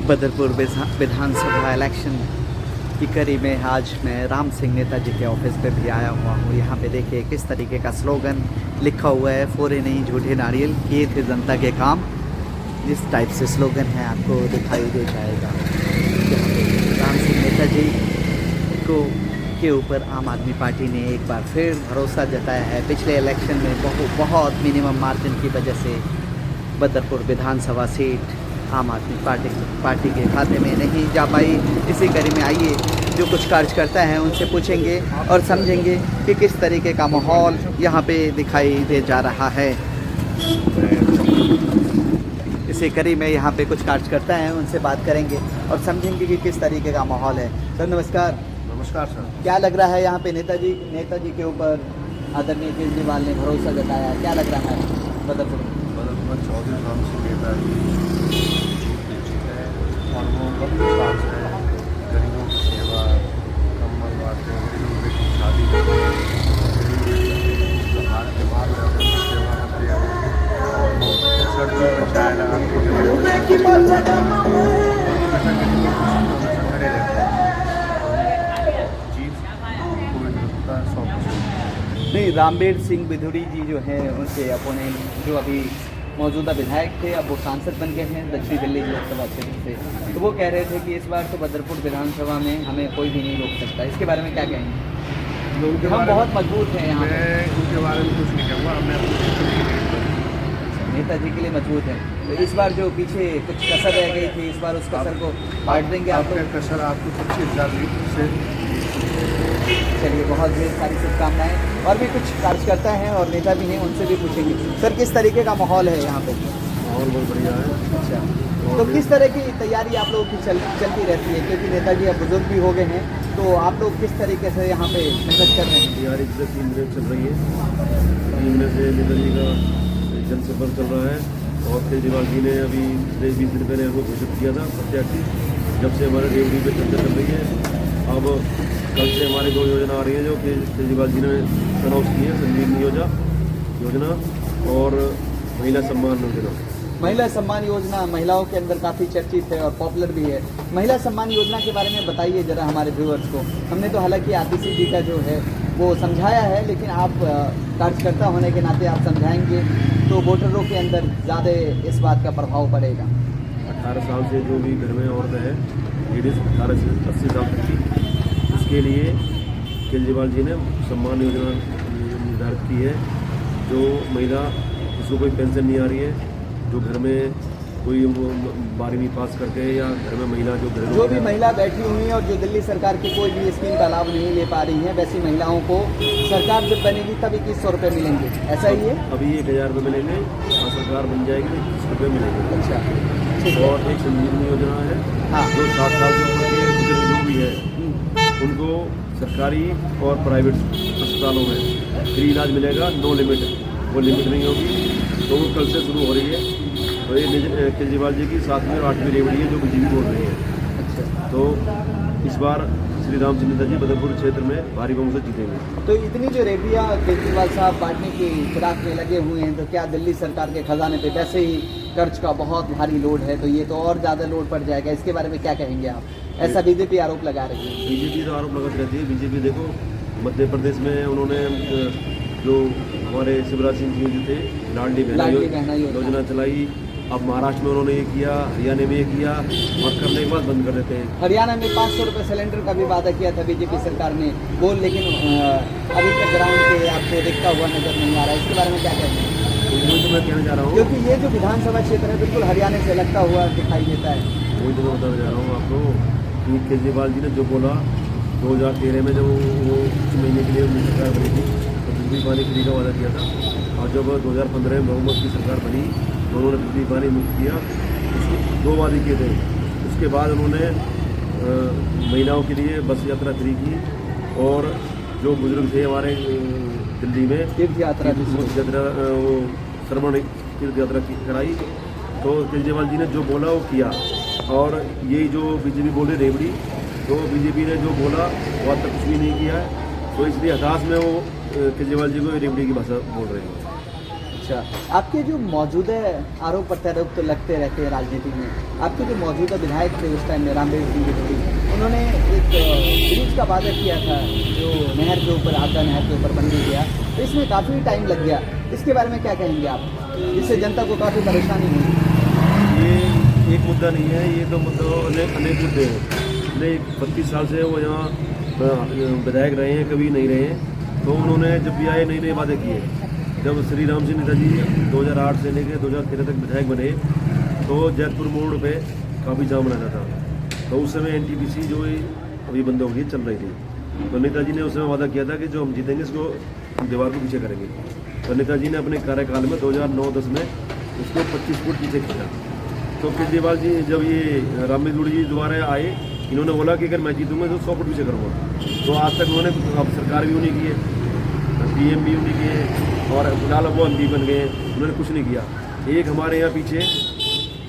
बदरपुर विधानसभा election की कड़ी में आज मैं राम सिंह नेताजी के ऑफिस पे भी आया हुआ हूँ। यहाँ पे देखिए किस तरीके का स्लोगन लिखा हुआ है, फोरे नहीं झूठे नारियल किए थे जनता के काम। जिस टाइप से स्लोगन है आपको दिखाई दे जाएगा। राम सिंह नेताजी को के ऊपर आम आदमी पार्टी ने एक बार फिर भरोसा जताया है। पिछले इलेक्शन में बहुत मिनिमम मार्जिन की वजह से बदरपुर विधानसभा सीट आम आदमी पार्टी के खाते में नहीं जा पाई। इसी कड़ी में आइए जो कुछ कार्यकर्ता हैं उनसे पूछेंगे और समझेंगे कि किस तरीके का माहौल यहाँ पे दिखाई दे जा रहा है। इसी कड़ी में यहाँ पे कुछ कार्यकर्ता हैं, उनसे बात करेंगे और समझेंगे कि किस तरीके का माहौल है। सर नमस्कार। नमस्कार सर। क्या लग रहा है यहाँ पे नेताजी के ऊपर आदरणीय केजरीवाल ने भरोसा जताया, क्या लग रहा है? बदरपुर चौधरी राम सिंह नेताजी है और वो बड़ी साल से गरीबों की सेवा, कम्बल बांटे, गरीबों की शादी त्योहार के बाद में अपनी सेवा करते हैं। सर्दी में चाय लगाते खड़े रहते हैं। चीफ नहीं, रामबीर सिंह बिधूड़ी जी जो हैं उनके अपोनेंट जो अभी मौजूदा विधायक थे, अब वो सांसद बन गए हैं दक्षिण दिल्ली लोकसभा क्षेत्र से। तो वो कह रहे थे कि इस बार तो बदरपुर विधानसभा में हमें कोई भी नहीं रोक सकता। इसके बारे में क्या कहेंगे? हम बहुत मजबूत हैं यहाँ पे। उनके बारे में कुछ नहीं कहूँगा। हमने नेताजी के लिए मजबूत है। तो इस बार जो पीछे कुछ कसर रह गई थी, इस बार उस कसर को काट देंगे आप? कसर आपको 25,000 से। चलिए, बहुत ढेर सारी शुभकामनाएं। और भी कुछ कार्यकर्ता हैं और नेता भी हैं, उनसे भी पूछेंगे। सर किस तरीके का माहौल है यहाँ पे? माहौल बहुत बढ़िया है। अच्छा, तो किस तरह की तैयारी आप लोगों की चलती रहती है? क्योंकि नेताजी अब बुजुर्ग भी हो गए हैं, तो आप लोग किस तरीके से यहाँ पे मेहनत कर रहे हैं? तैयारी 3 दिन चल रही है। 3 दिन से नेताजी का जनसफर चल रहा है और केजरीवाल जी ने अभी 20 दिन पहले हमको घोषित किया था प्रत्याशी। जब से हमारे रेवड़ी पे चर्चा चल रही है। अब कल से हमारी 2 योजना आ रही है जो केजरीवाल जी ने अनाउंस की है, संजीवनी योजना और महिला सम्मान योजना। महिला सम्मान योजना महिलाओं के अंदर काफ़ी चर्चित है और पॉपुलर भी है। महिला सम्मान योजना के बारे में बताइए ज़रा हमारे व्यूअर्स को। हमने तो हालांकि आतिशी जी का जो है वो समझाया है, लेकिन आप कार्यकर्ता होने के नाते आप समझाएंगे तो वोटरों के अंदर ज़्यादा इस बात का प्रभाव पड़ेगा। 18 साल से जो भी घर में औरतें हैं, लेडीज़ 18 से 80 साल तक की, उसके लिए केजरीवाल जी ने सम्मान योजना निर्धारित की है। जो महिला जिसको कोई पेंशन नहीं आ रही है, जो घर में कोई 12वीं पास करके या घर में महिला जो भी महिला बैठी हुई हैं और जो दिल्ली सरकार की कोई भी स्कीम का लाभ नहीं ले पा रही हैं, वैसी महिलाओं को सरकार जब बनेगी तब 2100 रुपये मिलेंगे, ऐसा ही है? अभी 1000 रुपये मिलेंगे और सरकार बन जाएगी तो 21 रुपये मिलेंगे। अच्छा, और एक संजीवनी योजना है। हाँ। जो 60 साल से ऊपर के बुजुर्ग जो भी है उनको सरकारी और प्राइवेट अस्पतालों में फ्री इलाज मिलेगा, नो लिमिट। वो लिमिट नहीं होगी। तो वो कल से शुरू हो रही है। तो ये केजरीवाल जी की 7वीं और 8वीं रेवड़ी है जो बीजेपी बोल रही है। अच्छा, तो इस बार श्री राम सिंह नेताजी बदरपुर क्षेत्र में भारी बहुमत से जीतेंगे। तो इतनी जो रेवड़ियाँ केजरीवाल साहब बांटने की फिराक में लगे हुए हैं, तो क्या दिल्ली सरकार के खजाने पे वैसे ही कर्ज का बहुत भारी लोड है, तो ये तो और ज़्यादा लोड पड़ जाएगा? इसके बारे में क्या कहेंगे आप? ऐसा बीजेपी आरोप लगा रही है। बीजेपी तो आरोप लगाती रहती है। बीजेपी देखो मध्य प्रदेश में उन्होंने जो हमारे शिवराज सिंह जी जो थे लाडली बहना योजना चलाई। अब महाराष्ट्र में उन्होंने ये किया, हरियाणा में ये किया और करने के बाद बंद कर देते हैं। हरियाणा में 500 रुपये सिलेंडर का भी वादा किया था बीजेपी सरकार ने, लेकिन अभी तक ग्राउंड पे आपको दिखता हुआ नजर नहीं आ रहा है। इसके बारे में क्या कहेंगे? वही तो मैं कहना चाह रहा हूँ, क्योंकि ये जो विधानसभा क्षेत्र है बिल्कुल हरियाणा से लगता हुआ दिखाई देता है। वही तो मैं बताना चाह रहा हूँ आपको कि केजरीवाल जी ने जो बोला 2013 में जब वो कुछ महीने के लिए उनकी सरकार बनी थी तो बिजली पानी फ्री का वादा किया था। और जब 2015 में बहुमत की सरकार बनी तो उन्होंने बिजली पानी मुक्त किया। उसको 2 वादे किए थे। उसके बाद उन्होंने महिलाओं के लिए बस यात्रा फ्री की और जो बुजुर्ग थे हमारे दिल्ली में तीर्थ यात्रा वो श्रवण तीर्थ यात्रा कराई। तो केजरीवाल जी ने जो बोला वो किया। और यही जो बीजेपी बोले रेवड़ी, तो बीजेपी ने जो बोला वो अब तक कुछ भी नहीं किया है। तो इसलिए हताश में वो केजरीवाल जी को रेवड़ी की भाषा बोल रहे हैं। अच्छा, आपके जो मौजूदा आरोप प्रत्यारोप तो लगते रहते हैं राजनीति में, आपके जो मौजूदा विधायक थे उस टाइम में रामदेव सिंह गिदोड़ी, उन्होंने एक ब्रिज का वादा किया था जो नहर के ऊपर आपदा नहर के ऊपर बनने गया, तो इसमें काफ़ी टाइम लग गया। इसके बारे में क्या कहेंगे आप, इससे जनता को काफ़ी परेशानी हुई? ये एक मुद्दा नहीं है, ये तो मुद्दा अनेक मुद्दे हैं। नहीं 32 साल से वो यहाँ विधायक रहे हैं, कभी नहीं रहे हैं। तो उन्होंने जब भी आए नए नए वादे किए। जब श्री राम सिंह नेताजी 2008 से लेकर 2013 तक विधायक बने तो जैतपुर मोड़ पे काफ़ी जाम लगा था। तो उस समय NTPC जो अभी बंद हो गई चल रही थी। तो नेताजी ने उस समय वादा किया था कि जो हम जीतेंगे इसको हम दीवार को पीछे करेंगे। तो नेताजी ने अपने कार्यकाल में 2009-10 में उसको 25 फुट पीछे किया। तो केजरीवाल जी जब ये रामदेव गिदोड़ी जी दोबारा आए, इन्होंने बोला कि अगर मैं जीतूंगा तो 100 फुट पीछे करूँगा। तो आज तक उन्होंने अब सरकार भी उन्हीं की है, PM भी उन्हीं की है, और फिलहाल अब वो MP बन गए हैं, उन्होंने कुछ नहीं किया। एक हमारे यहाँ पीछे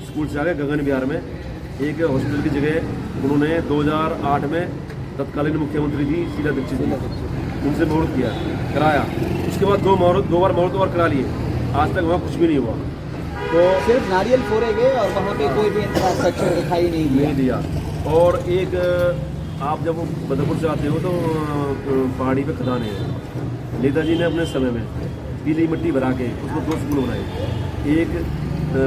स्कूल से आगे गगन बिहार में एक हॉस्पिटल की जगह उन्होंने 2008 में तत्कालीन मुख्यमंत्री जी शीला दीक्षित जी उनसे मुहूर्त किया कराया। उसके बाद दो बार मुहूर्त और करा लिए, आज तक वहाँ कुछ भी नहीं हुआ। तो सिर्फ नारियल फोड़े गए और वहाँ पे कोई भी इंफ्रास्ट्रक्चर दिखाई नहीं दिया। और एक आप जब बदरपुर से आते हो तो पहाड़ी पे खदानें हैं। नेताजी ने अपने समय में पीली मिट्टी भरा के उसको 2 स्कूल बनाए, एक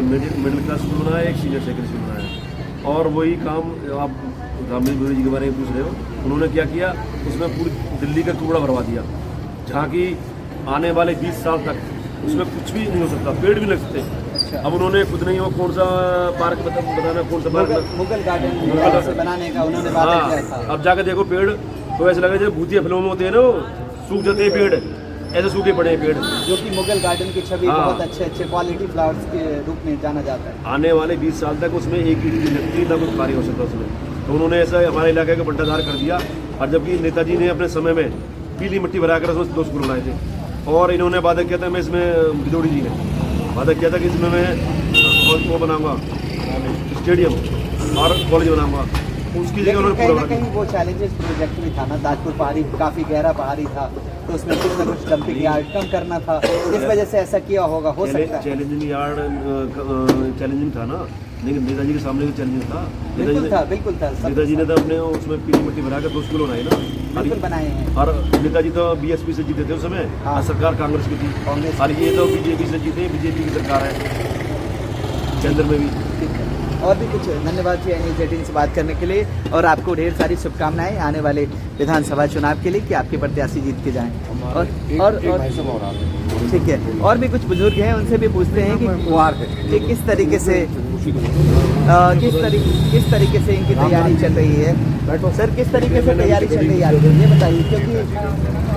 मिडिल क्लास स्कूल बनाया, एक सीनियर सेकेंडरी स्कूल बनाया। और वही काम आप रामदेव गिदोड़ी जी के बारे में पूछ रहे हो, उन्होंने क्या किया, उसमें पूरी दिल्ली का टुकड़ा भरवा दिया, जहाँ की आने वाले 20 साल तक उसमें कुछ भी नहीं हो सकता, पेड़ भी लग सकते। अच्छा। अब उन्होंने खुद नहीं वो कौन सा पार्क बताना, कौन सा पार्क, मुगल गार्डन से बनाने का उन्होंने वादा किया था। अब जाकर देखो पेड़ तो ऐसे लगे जैसे भूतिया फिल्मों में होते हैं ना, सूख जाते हैं पेड़, ऐसे सूखे पड़े हैं पेड़। जो कि मुगल गार्डन की छवि बहुत अच्छे क्वालिटी फ्लावर्स के रूप में जाना जाता है। आने वाले 20 साल तक उसमें एक ईंट नहीं लगती, ना कुछ कार्य हो सकता उसमें। तो उन्होंने ऐसा हमारे इलाके का बंटाधार कर दिया। और जबकि नेताजी ने अपने समय में पीली मिट्टी भराकर उसमें 2 स्कूल बनाए थे, और इन्होंने वादा किया था, मैं इसमें गिदोड़ी जी ने वादा किया था कि इसमें मैं वो बनाऊंगा स्टेडियम और कॉलेज बनाऊंगा। उसकी जगह उन्होंने कहीं पूरा ना कहीं वो चैलेंजेस प्रोजेक्ट भी था ना, ताजपुर पहाड़ी काफ़ी गहरा पहाड़ी था, तो उसमें कुछ ना कुछ डंपिंग यार्ड कम करना था, इस वजह से ऐसा किया होगा, हो सकता है। चैलेंजिंग यार्ड चैलेंजिंग था ना, लेकिन नेताजी के सामने भी चैलेंजिंग था। बिल्कुल था। नेताजी ने तो अपने उसमें पीली मिट्टी भराकर 2 स्कूल बनाए ना, बिल्कुल बनाए हैं। और नेताजी तो BSP से जीते थे उस समय, हाँ। सरकार कांग्रेस की थी, और ये तो BJP से जीते, BJP की सरकार है केंद्र में भी। और भी कुछ धन्यवाद जी न्यूज़ 18 से बात करने के लिए, और आपको ढेर सारी शुभकामनाएं आने वाले विधानसभा चुनाव के लिए कि आपके प्रत्याशी जीत के जाएं। और ठीक है, और भी कुछ बुजुर्ग हैं, उनसे भी पूछते हैं कि किस तरीके से इनकी तैयारी चल रही है। सर, किस तरीके से तैयारी चल रही है आपकी, ये बताइए, क्योंकि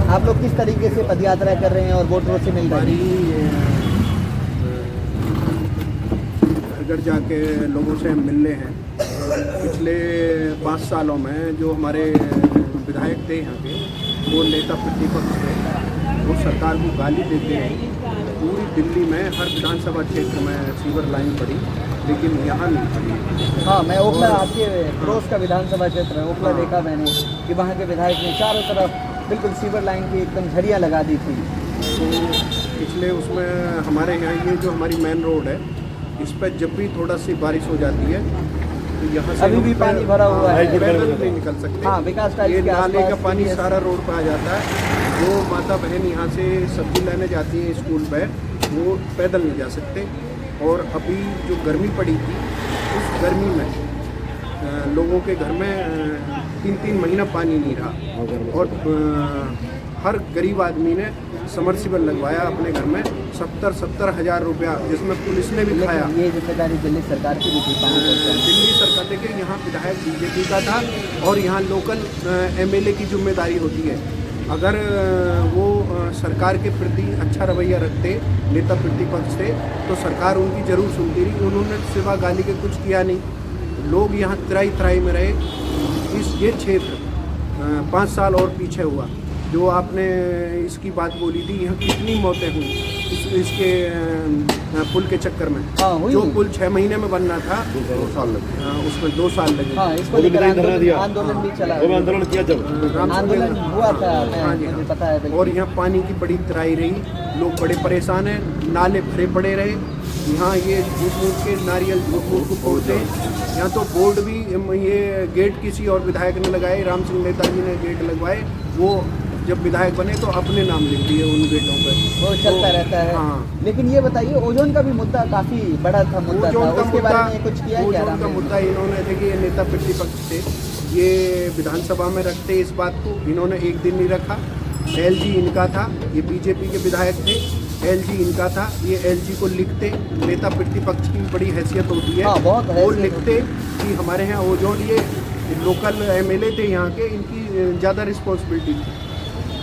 आप लोग किस तरीके से पदयात्रा कर रहे हैं और वोटरों से मिल रही है? घर जाके लोगों से मिलने हैं। पिछले 5 सालों में जो हमारे विधायक थे यहाँ के, वो नेता प्रतिपक्ष थे, वो सरकार को गाली देते हैं। पूरी दिल्ली में हर विधानसभा क्षेत्र में सीवर लाइन पड़ी, लेकिन यहाँ नहीं पड़ी। हाँ, मैं ओखला, आपके पड़ोस का विधानसभा क्षेत्र है ओखला, देखा मैंने कि वहाँ के विधायक ने चारों तरफ बिल्कुल सीवर लाइन की एकदम झरियाँ लगा दी थी। तो पिछले उसमें हमारे यहाँ ये जो हमारी मेन रोड है, इस पर जब भी थोड़ा सी बारिश हो जाती है तो यहाँ से अभी भी पानी भरा हुआ है, पैदल नहीं निकल सकते। हाँ, विकास टाइल्स ये के नाले का आसपास पानी भी है। सारा रोड पर आ जाता है। जो माता बहन यहाँ से सब्जी लेने जाती हैं स्कूल पे, वो पैदल नहीं जा सकते। और अभी जो गर्मी पड़ी थी, उस गर्मी में लोगों के घर में 3-3 महीना पानी नहीं रहा, और हर गरीब आदमी ने समरसिबल लगवाया अपने घर में 70-70 हज़ार रुपया, जिसमें पुलिस ने भी खाया। ये जिम्मेदारी दिल्ली सरकार की भी थी। दिल्ली सरकार, देखिए यहाँ विधायक BJP का था, और यहाँ लोकल MLA की जिम्मेदारी होती है। अगर वो सरकार के प्रति अच्छा रवैया रखते, नेता प्रतिपक्ष थे, तो सरकार उनकी जरूर सुनती रही। उन्होंने सिवा गाली के कुछ किया नहीं। लोग यहाँ त्राई में रहे। ये क्षेत्र 5 साल और पीछे हुआ। जो आपने इसकी बात बोली थी, यहाँ कितनी मौतें हुई इसके पुल के चक्कर में। हाँ, जो पुल 6 महीने में बनना था, 2 साल लगे, उसमें 2 साल लगे। हाँ, इसको लेकर आंदोलन भी चला, आंदोलन किया जब आंदोलन हुआ था, हाँ जी, मुझे पता है। और यहाँ पानी की बड़ी तराई रही। लोग बड़े परेशान हैं, नाले भरे पड़े रहे, यहाँ ये झूठ मूठ के नारियल झूठ मूठ को फोड़ते हैं। यहाँ तो बोर्ड भी ये गेट किसी और विधायक ने लगाए, राम सिंह नेताजी ने गेट लगवाए, वो जब विधायक बने तो अपने नाम लिख दिए उन गेटों पर, वो चलता रहता है। हाँ। लेकिन ये बताइए, ओजोन का भी मुद्दा काफी बड़ा था, मुद्दा था, उसके बारे में कुछ किया है क्या? ओजोन का मुद्दा इन्होंने, देखिए नेता प्रतिपक्ष थे, ये विधानसभा में रखते इस बात को, इन्होंने एक दिन नहीं रखा। एलजी इनका था, ये बीजेपी के विधायक थे, एलजी इनका था, ये एलजी को लिखते, नेता प्रतिपक्ष की बड़ी हैसियत होती है, हाँ, बहुत वो हैसियत लिखते कि हमारे यहाँ ओजोन, ये लोकल एमएलए थे यहाँ के, इनकी ज़्यादा रिस्पॉन्सिबिलिटी थी।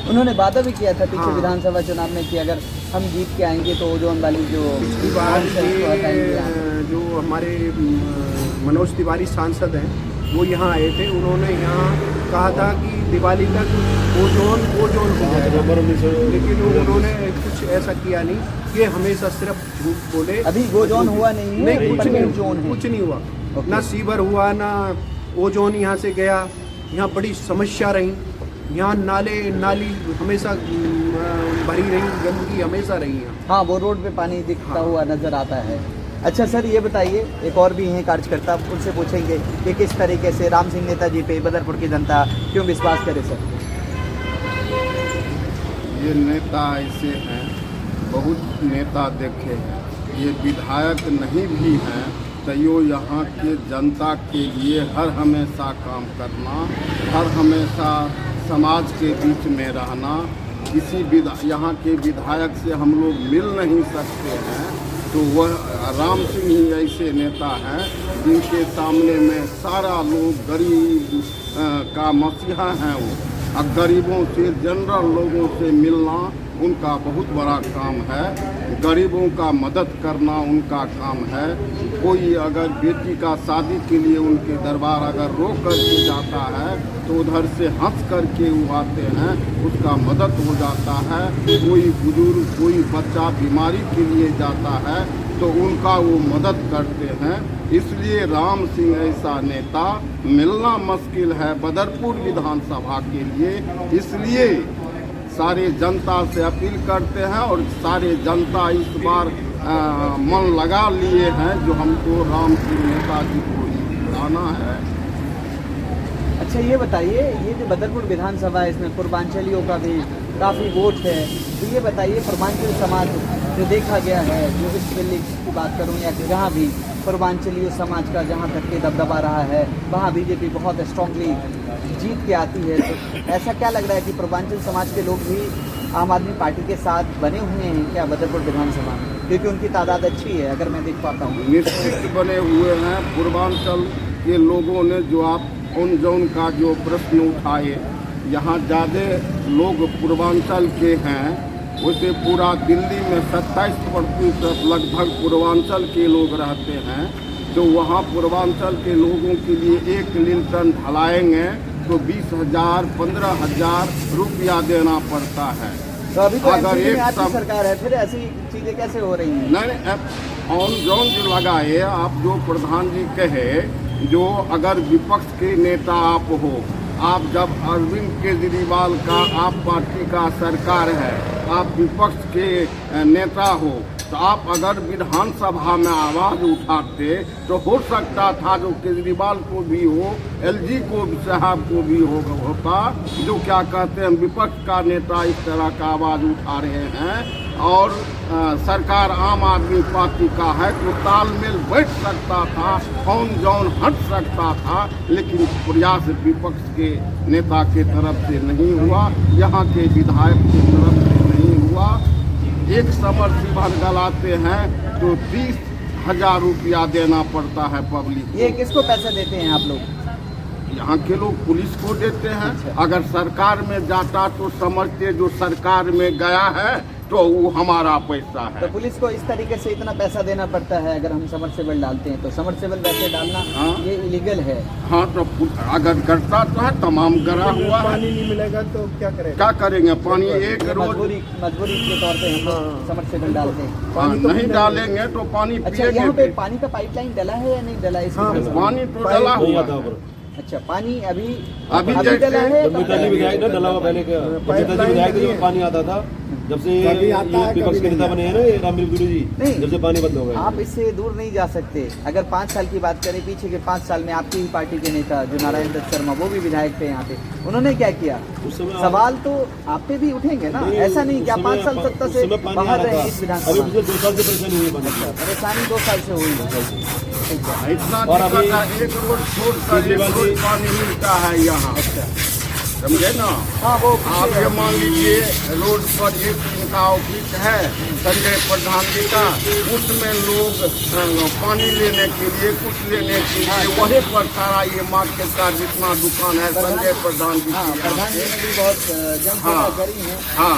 उन्होंने वादा भी किया था पीछे हाँ। विधानसभा चुनाव में कि अगर हम जीत के आएंगे तो ओजोन वाली जो पिछली बार को हटाएंगे यहाँ। ये जो हमारे मनोज तिवारी सांसद हैं, वो यहाँ आए थे, उन्होंने यहाँ कहा था कि दिवाली तक ओजोन हो जाएगा, लेकिन उन्होंने कुछ ऐसा किया नहीं, कि हमेशा सिर्फ झूठ बोले। अभी गोजोन हुआ नहीं है, नहीं, कुछ परमानेंट नहीं, जोन है। कुछ नहीं हुआ, ओके। ना सीवर हुआ, ना ओजोन यहाँ से गया, यहाँ बड़ी समस्या रही, यहाँ नाली हमेशा भरी रही, गंदगी हमेशा रही यहाँ। हाँ, वो रोड पे पानी दिखता हाँ। हुआ नजर आता है। अच्छा सर, ये बताइए, एक और भी हैं कार्यकर्ता, उनसे पूछेंगे कि किस तरीके से राम सिंह नेताजी पे बदरपुर की जनता क्यों विश्वास करे सर? ये नेता ऐसे हैं, बहुत नेता देखे हैं, ये विधायक नहीं भी हैं, तो यो यहाँ के जनता के लिए हर हमेशा काम करना, हर हमेशा समाज के बीच में रहना। किसी यहाँ के विधायक से हम लोग मिल नहीं सकते हैं, तो वह राम सिंह ही ऐसे नेता हैं जिनके सामने में सारा लोग गरीब का मसीहा हैं वो, और गरीबों से, जनरल लोगों से मिलना उनका बहुत बड़ा काम है, गरीबों का मदद करना उनका काम है। कोई अगर बेटी का शादी के लिए उनके दरबार अगर रोक करके जाता है तो उधर से हंस करके वो आते हैं, उसका मदद हो जाता है। कोई बुजुर्ग, कोई बच्चा बीमारी के लिए जाता है तो उनका वो मदद करते हैं। इसलिए राम सिंह ऐसा नेता मिलना मुश्किल है बदरपुर विधानसभा के लिए। इसलिए सारे जनता से अपील करते हैं और सारे जनता इस बार मन लगा लिए हैं जो हमको राम सिंह नेताजी को ही लाना है। अच्छा ये बताइए, ये जो बदरपुर विधानसभा है, इसमें पूर्वांचलियों का भी काफ़ी वोट है, तो ये बताइए पूर्वांचल समाज जो देखा गया है, जो इस दिल्ली की बात करूँ या जहाँ भी पूर्वांचलियों समाज का जहाँ तक के दबदबा रहा है, वहाँ बीजेपी बहुत स्ट्रांगली जीत के आती है, तो ऐसा क्या लग रहा है कि पूर्वांचल समाज के लोग भी आम आदमी पार्टी के साथ बने हुए हैं क्या बदरपुर विधानसभा में? क्योंकि उनकी तादाद अच्छी है, अगर मैं देख पाता हूँ। निश्चित बने हुए हैं पूर्वांचल के लोगों ने। जो आप उन जौन का जो प्रश्न उठाए, यहाँ ज़्यादा लोग पूर्वांचल के हैं, वैसे पूरा दिल्ली में 27% लगभग पूर्वांचल के लोग रहते हैं। तो वहाँ पूर्वांचल के लोगों के लिए 1 लिंटन ढलाएंगे तो 20,000 15,000 रुपया देना पड़ता है। तो अभी तो अगर एमपी में एक आपकी सरकार है, फिर ऐसी चीज़ें कैसे हो रही हैं? नहीं, ऑन जौन जो लगाए, आप जो प्रधान जी कहे, जो अगर विपक्ष के नेता आप हो, आप जब अरविंद केजरीवाल का आप पार्टी का सरकार है, आप विपक्ष के नेता हो, तो आप अगर विधानसभा में आवाज़ उठाते तो हो सकता था जो केजरीवाल को भी हो, एलजी को साहब को भी होता, जो क्या कहते हैं विपक्ष का नेता इस तरह का आवाज़ उठा रहे हैं और सरकार आम आदमी पार्टी का है तो तालमेल बैठ सकता था, कौन जौन हट सकता था, लेकिन प्रयास विपक्ष के नेता के तरफ से नहीं हुआ, यहाँ के विधायक की तरफ से नहीं हुआ। एक समरसीबल गलाते हैं तो 30,000 रुपया देना पड़ता है पब्लिक। ये किसको पैसा देते हैं आप लोग? यहाँ के लोग पुलिस को देते हैं। अच्छा। अगर सरकार में जाता तो समझते जो सरकार में गया है तो वो हमारा पैसा है। तो पुलिस को इस तरीके से इतना पैसा देना पड़ता है अगर हम समरसेबल डालते हैं तो? समरसेबल वैसे डालना हाँ। ये इलीगल है। हाँ, तो अगर करता तो है, तमाम गरा हुआ है। पानी नहीं मिलेगा तो क्या करेंगे? क्या करेंगे? पानी एक रोज मजबूरी के तौर पे हम लोग समरसेबल डालते हैं। हाँ, नहीं डालेंगे तो पानी अच्छा, यहाँ पे पिएंगे। पानी का पाइपलाइन डला है या नहीं डला? हाँ, इसमें पानी तो डला हुआ है। अच्छा, पानी अभी अभी डला है? जब नेताजी विधायक ना डला हुआ, पहले क्या जब नेताजी विधायक थे, जब पानी आता था जब से कभी आता है, विपक्ष कभी के नहीं नेता बने हैं ना ये रामवीर गुरु जी, नहीं। जब से पानी बंद हो गया। आप इससे दूर नहीं जा सकते। अगर 5 साल की बात करें, पीछे के 5 साल में आपकी ही पार्टी के नेता जो नारायण दत्त शर्मा, वो भी विधायक थे यहाँ पे, उन्होंने क्या किया? उस समय सवाल तो आप पे भी उठेंगे ना, ऐसा नहीं कि आप 5 साल सत्ता से बाहर रहे इस अभी विधानसभा। पिछले 2 साल से परेशानी हुई है पानी की। परेशानी 2 साल से हुई है। ठीक है। इतना और अभी दिक्कत है, एक रोड छोड़कर एक केजरीवाल जी- रोड पानी मिलता है यहाँ, समझे ना। हाँ, वो आप ये मान लीजिए रोड पर एक इनका ऑफिस है संजय प्रधान जी का, उसमें लोग पानी लेने के लिए, कुछ लेने के लिए वहीं पर सारा ये मार्केट का जितना दुकान है संजय प्रधान जी हाँ, के प्रधान जी यहाँ ने भी बहुत जनसेवा हाँ। करी है। हाँ,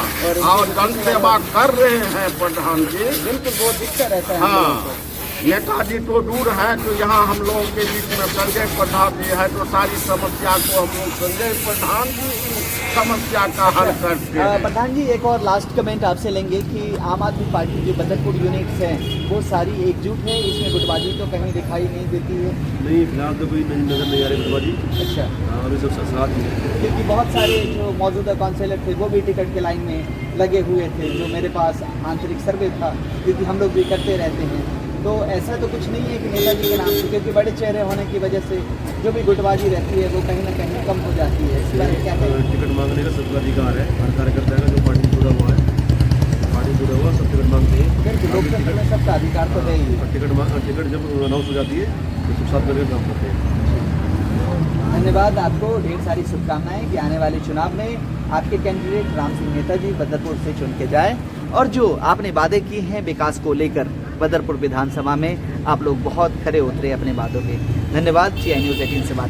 और जन सेवा कर रहे हैं प्रधान जी। बिल्कुल, वो दिखता रहता है हम लोगों हाँ, को। नेताजी तो दूर हैं, तो यहाँ हम लोगों के बीच में संजय प्रधान जी है, तो सारी समस्या को हम लोग संजय प्रधान जी की समस्या का हल करते हैं। प्रधान जी, एक और लास्ट कमेंट आपसे लेंगे कि आम आदमी पार्टी जो बदरपुर यूनिट्स हैं वो सारी एकजुट है, इसमें गुटबाजी तो कहीं दिखाई नहीं देती है। नहीं, फिलहाल तो कोई नहीं नजर नहीं आ रही गुटबाजी। अच्छा, हाँ, अभी सब साथ ही है। क्योंकि बहुत सारे जो मौजूदा काउंसिलर थे वो भी टिकट के लाइन में लगे हुए थे, जो मेरे पास आंतरिक सर्वे था, क्योंकि हम लोग भी करते रहते हैं। तो ऐसा तो कुछ नहीं है कि नेताजी के नाम से, क्योंकि बड़े चेहरे होने की वजह से जो भी गुटबाजी रहती है वो कहीं ना कहीं कम हो जाती है। इस बारे में क्या कहें? टिकट मांगने का सबका अधिकार है, हर कार्यकर्ता का जो पार्टी से जुड़ा हुआ है, पार्टी से जुड़ा हुआ सब टिकट मांगते हैं। बिल्कुल, लोकतंत्र में सबका अधिकार तो है ही। और टिकट जब अनाउंस हो जाती है तो सब साथ मिलकर काम करते हैं। धन्यवाद आपको, ढेर सारी शुभकामनाएं कि आने वाले चुनाव में आपके कैंडिडेट राम सिंह नेताजी बदरपुर से चुन के जाए, और जो आपने वादे किए हैं विकास को लेकर बदरपुर विधानसभा में, आप लोग बहुत खरे उतरे अपने वादों के। धन्यवाद। CI News 18 से बात